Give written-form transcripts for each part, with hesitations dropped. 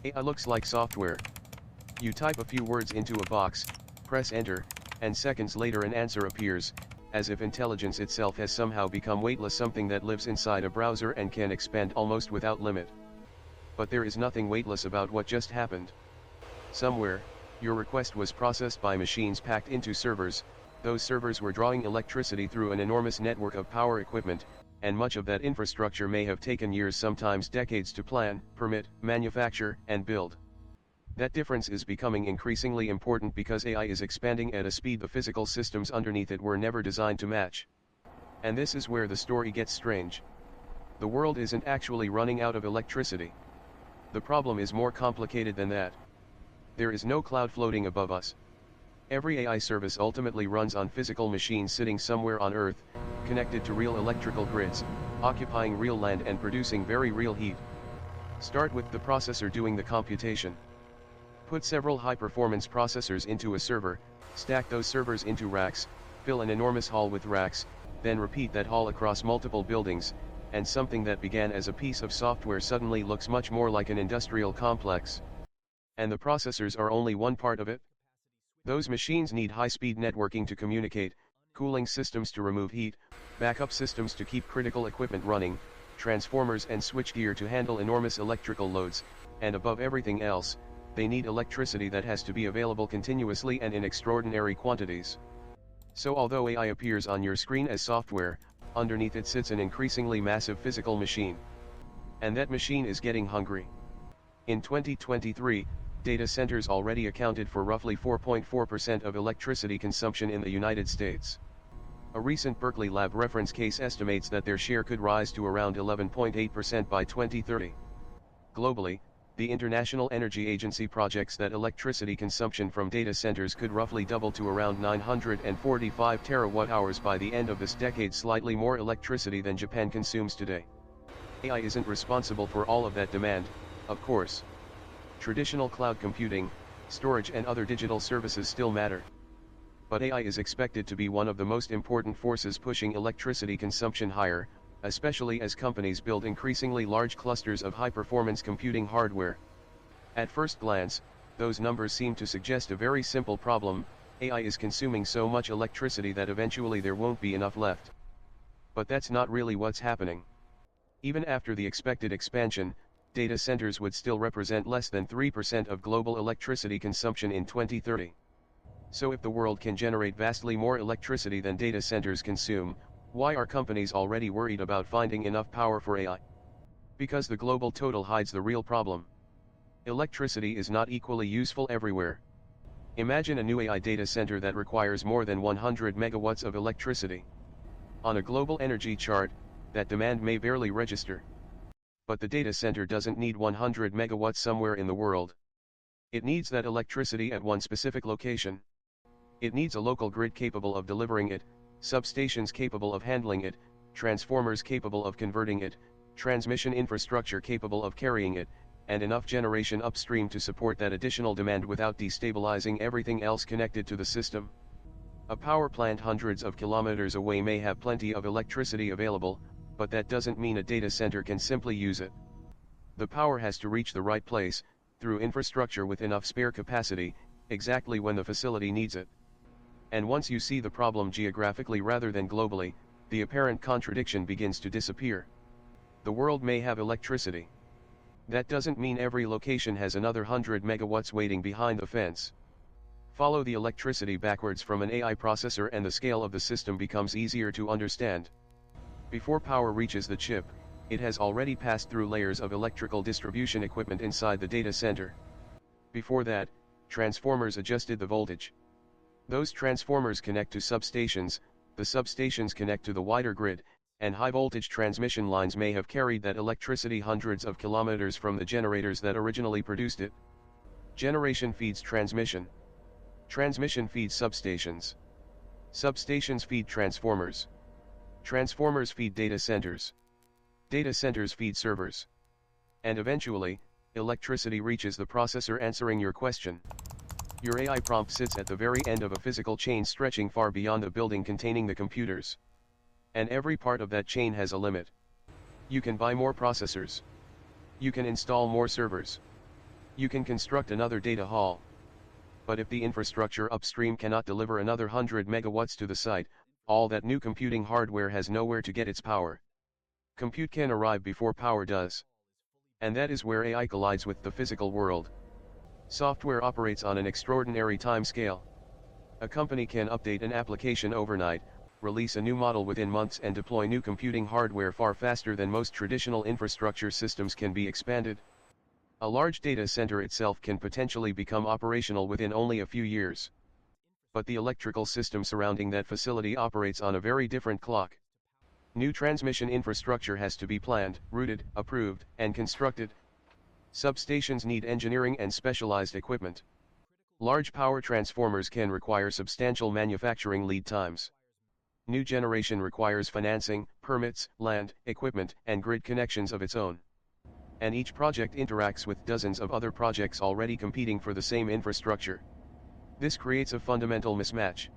AI looks like software. You type a few words into a box, press enter, and seconds later an answer appears, as if intelligence itself has somehow become weightless, something that lives inside a browser and can expand almost without limit. But there is nothing weightless about what just happened. Somewhere, your request was processed by machines packed into servers. Those servers were drawing electricity through an enormous network of power equipment, and much of that infrastructure may have taken years, sometimes decades, to plan, permit, manufacture, and build. That difference is becoming increasingly important because AI is expanding at a speed the physical systems underneath it were never designed to match. And this is where the story gets strange. The world isn't actually running out of electricity. The problem is more complicated than that. There is no cloud floating above us. Every AI service ultimately runs on physical machines sitting somewhere on Earth, connected to real electrical grids, occupying real land and producing very real heat. Start with the processor doing the computation. Put several high-performance processors into a server, stack those servers into racks, fill an enormous hall with racks, then repeat that hall across multiple buildings, and something that began as a piece of software suddenly looks much more like an industrial complex. And the processors are only one part of it. Those machines need high-speed networking to communicate, cooling systems to remove heat, backup systems to keep critical equipment running, transformers and switchgear to handle enormous electrical loads, and above everything else, they need electricity that has to be available continuously and in extraordinary quantities. So although AI appears on your screen as software, underneath it sits an increasingly massive physical machine. And that machine is getting hungry. In 2023, data centers already accounted for roughly 4.4% of electricity consumption in the United States. A recent Berkeley Lab reference case estimates that their share could rise to around 11.8% by 2030. Globally, the International Energy Agency projects that electricity consumption from data centers could roughly double to around 945 terawatt-hours by the end of this decade, slightly more electricity than Japan consumes today. AI isn't responsible for all of that demand, of course. Traditional cloud computing, storage and other digital services still matter. But AI is expected to be one of the most important forces pushing electricity consumption higher, especially as companies build increasingly large clusters of high-performance computing hardware. At first glance, those numbers seem to suggest a very simple problem: AI is consuming so much electricity that eventually there won't be enough left. But that's not really what's happening. Even after the expected expansion, data centers would still represent less than 3% of global electricity consumption in 2030. So if the world can generate vastly more electricity than data centers consume, why are companies already worried about finding enough power for AI? Because the global total hides the real problem. Electricity is not equally useful everywhere. Imagine a new AI data center that requires more than 100 megawatts of electricity. On a global energy chart, that demand may barely register. But the data center doesn't need 100 megawatts somewhere in the world. It needs that electricity at one specific location. It needs a local grid capable of delivering it, substations capable of handling it, transformers capable of converting it, transmission infrastructure capable of carrying it, and enough generation upstream to support that additional demand without destabilizing everything else connected to the system. A power plant hundreds of kilometers away may have plenty of electricity available, but that doesn't mean a data center can simply use it. The power has to reach the right place, through infrastructure with enough spare capacity, exactly when the facility needs it. And once you see the problem geographically rather than globally, the apparent contradiction begins to disappear. The world may have electricity. That doesn't mean every location has another 100 megawatts waiting behind the fence. Follow the electricity backwards from an AI processor and the scale of the system becomes easier to understand. Before power reaches the chip, it has already passed through layers of electrical distribution equipment inside the data center. Before that, transformers adjusted the voltage. Those transformers connect to substations, the substations connect to the wider grid, and high-voltage transmission lines may have carried that electricity hundreds of kilometers from the generators that originally produced it. Generation feeds transmission. Transmission feeds substations. Substations feed transformers. Transformers feed data centers. Data centers feed servers. And eventually, electricity reaches the processor answering your question. Your AI prompt sits at the very end of a physical chain stretching far beyond the building containing the computers. And every part of that chain has a limit. You can buy more processors. You can install more servers. You can construct another data hall. But if the infrastructure upstream cannot deliver another 100 megawatts to the site, all that new computing hardware has nowhere to get its power. Compute can arrive before power does. And that is where AI collides with the physical world. Software operates on an extraordinary time scale. A company can update an application overnight, release a new model within months and deploy new computing hardware far faster than most traditional infrastructure systems can be expanded. A large data center itself can potentially become operational within only a few years. But the electrical system surrounding that facility operates on a very different clock. New transmission infrastructure has to be planned, routed, approved, and constructed. Substations need engineering and specialized equipment. Large power transformers can require substantial manufacturing lead times. New generation requires financing, permits, land, equipment, and grid connections of its own. And each project interacts with dozens of other projects already competing for the same infrastructure. This creates a fundamental mismatch.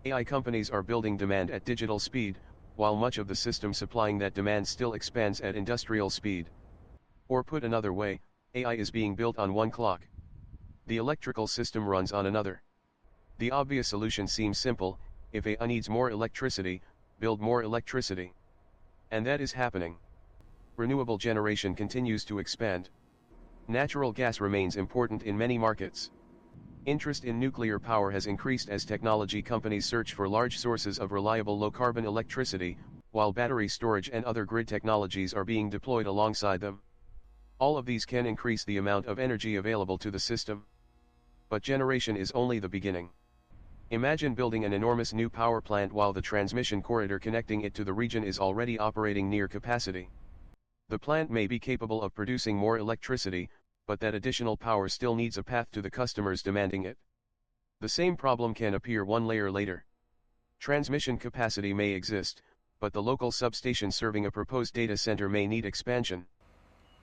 AI companies are building demand at digital speed, while much of the system supplying that demand still expands at industrial speed. Or put another way, AI is being built on one clock. The electrical system runs on another. The obvious solution seems simple: if AI needs more electricity, build more electricity. And that is happening. Renewable generation continues to expand. Natural gas remains important in many markets. Interest in nuclear power has increased as technology companies search for large sources of reliable low-carbon electricity, while battery storage and other grid technologies are being deployed alongside them. All of these can increase the amount of energy available to the system. But generation is only the beginning. Imagine building an enormous new power plant while the transmission corridor connecting it to the region is already operating near capacity. The plant may be capable of producing more electricity, but that additional power still needs a path to the customers demanding it. The same problem can appear one layer later. Transmission capacity may exist, but the local substation serving a proposed data center may need expansion.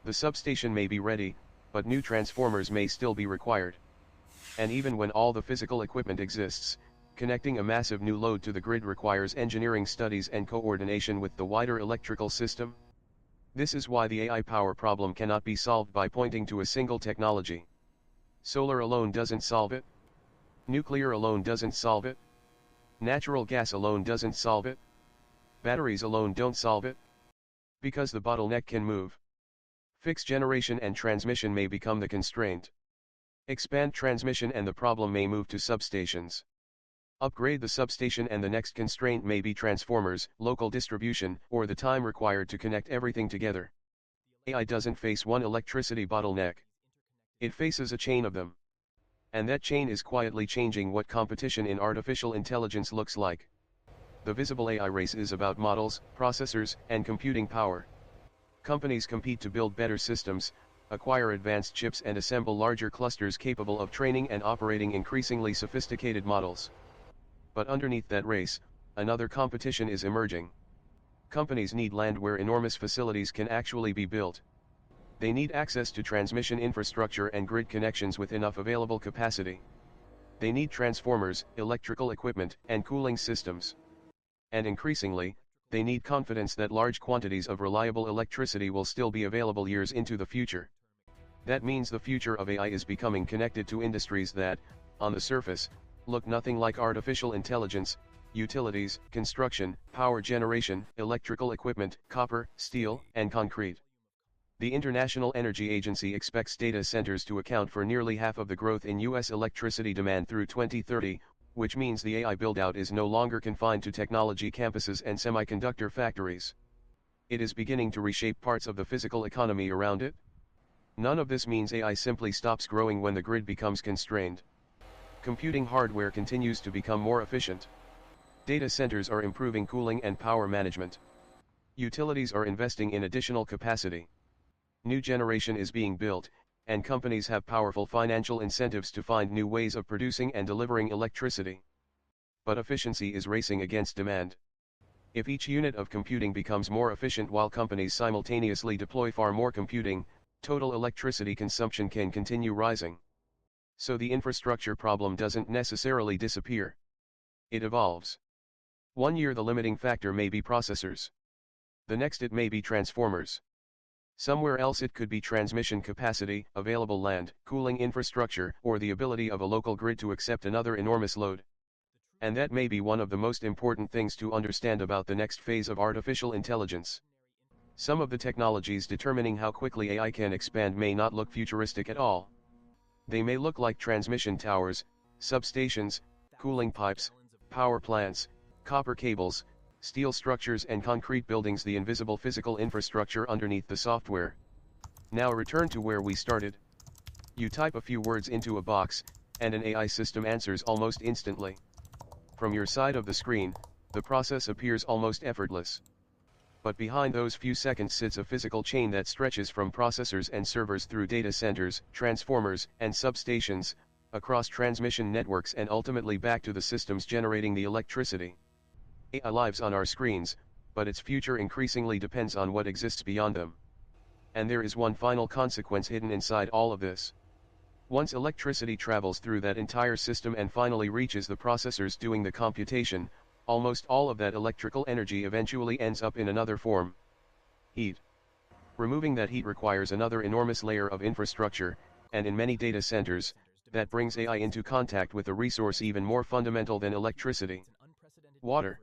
The substation may be ready, but new transformers may still be required. And even when all the physical equipment exists, connecting a massive new load to the grid requires engineering studies and coordination with the wider electrical system. This is why the AI power problem cannot be solved by pointing to a single technology. Solar alone doesn't solve it. Nuclear alone doesn't solve it. Natural gas alone doesn't solve it. Batteries alone don't solve it. Because the bottleneck can move. Fix generation and transmission may become the constraint. Expand transmission and the problem may move to substations. Upgrade the substation and the next constraint may be transformers, local distribution, or the time required to connect everything together. AI doesn't face one electricity bottleneck. It faces a chain of them. And that chain is quietly changing what competition in artificial intelligence looks like. The visible AI race is about models, processors, and computing power. Companies compete to build better systems, acquire advanced chips and assemble larger clusters capable of training and operating increasingly sophisticated models. But underneath that race, another competition is emerging. Companies need land where enormous facilities can actually be built. They need access to transmission infrastructure and grid connections with enough available capacity. They need transformers, electrical equipment, and cooling systems. And increasingly, they need confidence that large quantities of reliable electricity will still be available years into the future. That means the future of AI is becoming connected to industries that, on the surface, look nothing like artificial intelligence: utilities, construction, power generation, electrical equipment, copper, steel, and concrete. The International Energy Agency expects data centers to account for nearly half of the growth in U.S. electricity demand through 2030, which means the AI build-out is no longer confined to technology campuses and semiconductor factories. It is beginning to reshape parts of the physical economy around it. None of this means AI simply stops growing when the grid becomes constrained. Computing hardware continues to become more efficient. Data centers are improving cooling and power management. Utilities are investing in additional capacity. New generation is being built, and companies have powerful financial incentives to find new ways of producing and delivering electricity. But efficiency is racing against demand. If each unit of computing becomes more efficient while companies simultaneously deploy far more computing, total electricity consumption can continue rising. So the infrastructure problem doesn't necessarily disappear. It evolves. One year the limiting factor may be processors. The next it may be transformers. Somewhere else it could be transmission capacity, available land, cooling infrastructure, or the ability of a local grid to accept another enormous load. And that may be one of the most important things to understand about the next phase of artificial intelligence. Some of the technologies determining how quickly AI can expand may not look futuristic at all. They may look like transmission towers, substations, cooling pipes, power plants, copper cables, steel structures and concrete buildings, the invisible physical infrastructure underneath the software. Now return to where we started. You type a few words into a box, and an AI system answers almost instantly. From your side of the screen, the process appears almost effortless. But behind those few seconds sits a physical chain that stretches from processors and servers through data centers, transformers, and substations, across transmission networks and ultimately back to the systems generating the electricity. AI lives on our screens, but its future increasingly depends on what exists beyond them. And there is one final consequence hidden inside all of this. Once electricity travels through that entire system and finally reaches the processors doing the computation, almost all of that electrical energy eventually ends up in another form: heat. Removing that heat requires another enormous layer of infrastructure, and in many data centers, that brings AI into contact with a resource even more fundamental than electricity: water.